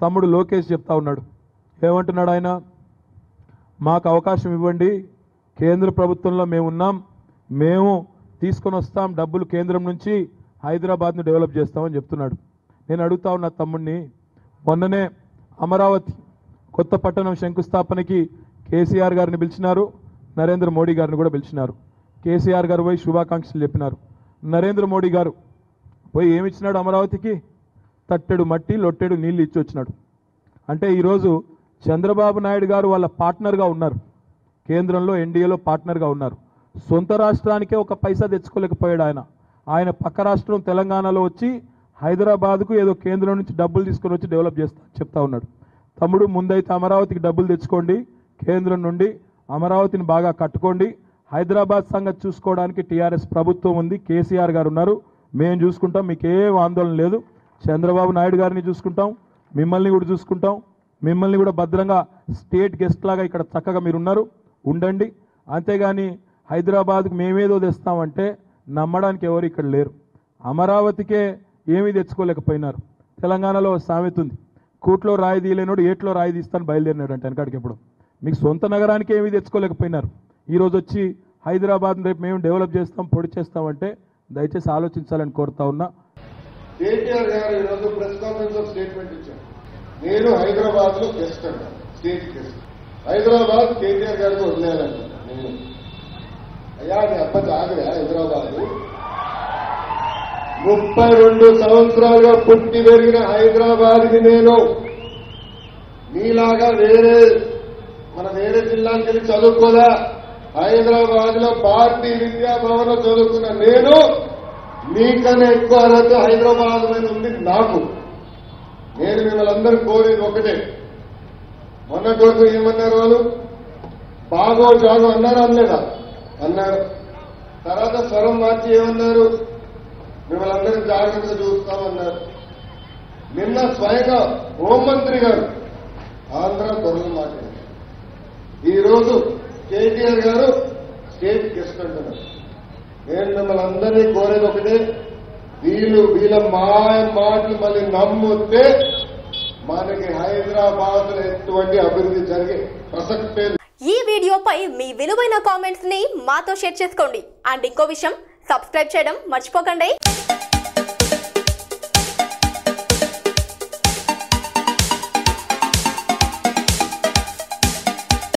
తమ్ముడు లోకేష్ చెప్తా ఉన్నాడు. ఏమంటున్నాడు ఆయన? మాకు అవకాశం ఇవ్వండి, కేంద్ర ప్రభుత్వంలో మేము ఉన్నాం, మేము తీసుకొని వస్తాం డబ్బులు కేంద్రం నుంచి, హైదరాబాద్ను డెవలప్ చేస్తామని చెప్తున్నాడు. నేను అడుగుతా ఉన్నా తమ్ముడిని, మొన్ననే అమరావతి కొత్త పట్టణం శంకుస్థాపనకి కేసీఆర్ గారిని పిలిచినారు, నరేంద్ర మోడీ గారిని కూడా పిలిచినారు. కేసీఆర్ గారు పోయి శుభాకాంక్షలు చెప్పినారు. నరేంద్ర మోడీ గారు పోయి ఏమిచ్చినాడు? అమరావతికి తట్టెడు మట్టి లొట్టెడు నీళ్ళు ఇచ్చి వచ్చినాడు. అంటే ఈరోజు చంద్రబాబు నాయుడు గారు వాళ్ళ పార్ట్నర్గా ఉన్నారు, కేంద్రంలో ఎన్డీఏలో పార్ట్నర్గా ఉన్నారు. సొంత రాష్ట్రానికే ఒక పైసా తెచ్చుకోలేకపోయాడు ఆయన. ఆయన పక్క రాష్ట్రం తెలంగాణలో వచ్చి హైదరాబాద్కు ఏదో కేంద్రం నుంచి డబ్బులు తీసుకొని వచ్చి డెవలప్ చెప్తా ఉన్నాడు. తమ్ముడు, ముందైతే అమరావతికి డబ్బులు తెచ్చుకోండి, కేంద్రం నుండి అమరావతిని బాగా కట్టుకోండి. హైదరాబాద్ సంగతి చూసుకోవడానికి టీఆర్ఎస్ ప్రభుత్వం ఉంది, కేసీఆర్ గారు ఉన్నారు, మేము చూసుకుంటాం, మీకేం ఆందోళన లేదు. చంద్రబాబు నాయుడు గారిని చూసుకుంటాం, మిమ్మల్ని కూడా చూసుకుంటాం, మిమ్మల్ని కూడా భద్రంగా స్టేట్ గెస్ట్ లాగా ఇక్కడ చక్కగా మీరు ఉన్నారు, ఉండండి. అంతేగాని హైదరాబాద్కు మేమేదో తెస్తామంటే నమ్మడానికి ఎవరు ఇక్కడ లేరు. అమరావతికే ఏమీ తెచ్చుకోలేకపోయినారు. తెలంగాణలో సామెత ఉంది, కూట్లో రాయి తీయలేనోడు ఏట్లో రాయి తీస్తాను బయలుదేరినాడు అంటే వెనకాడికి. ఎప్పుడు మీకు సొంత నగరానికి ఏమీ తెచ్చుకోలేకపోయినారు. ఈరోజు వచ్చి హైదరాబాద్ రేపు మేము డెవలప్ చేస్తాం, పొడి చేస్తామంటే దయచేసి ఆలోచించాలని కోరుతా ఉన్నా. కేటీఆర్ గారు ఈరోజు ప్రెస్ కాన్ఫరెన్స్ లో స్టేట్మెంట్ ఇచ్చారు. నేను హైదరాబాద్ లో గెస్ట్ అన్నా, స్టేట్ గెస్ట్. హైదరాబాద్ కేటీఆర్ గారితో వదిలేయాలన్నా. నేను అయ్యా నీ అబ్బ జాగ్రత్త, హైదరాబాద్ 32 సంవత్సరాలుగా పుట్టి పెరిగిన హైదరాబాద్కి నేను నీలాగా వేరే జిల్లాకి వెళ్ళి చదువుకోదా. హైదరాబాద్ లో భారతీయ విద్యాభవన్ లో చదువుకున్న నేను మీకన్నా ఎక్కువ అర్హత హైదరాబాద్ మీద ఉంది నాకు. నేను మిమ్మల్ని అందరూ కోరేది ఒకటే. మొన్నటి వరకు ఏమన్నారు వాళ్ళు? బాగో జాగో అన్నారు, అనలేదా? అన్నారు. తర్వాత స్వరం మార్చి ఏమన్నారు? మిమ్మల్ని అందరూ జాగ్రత్తగా చూస్తామన్నారు. నిన్న స్వయంగా హోంమంత్రి గారు ఆంధ్ర దొరలు మాట్లాడారు. ఈరోజు కేటీఆర్ గారు స్టేట్ గెస్ట్ అంటున్నారు. నేను మిమ్మల్ని అందరినీ కోరేది ఒకటే, వీళ్ళ మాటలు మళ్ళీ నమ్ముతే మనకి హైదరాబాద్ లో ఎటువంటి అభివృద్ధి జరిగే ప్రసక్తే. ఈ వీడియోపై మీ విలువైన కామెంట్స్ ని మాతో షేర్ చేసుకోండి. అండ్ ఇంకో విషయం, సబ్స్క్రైబ్ చేయడం మర్చిపోకండి.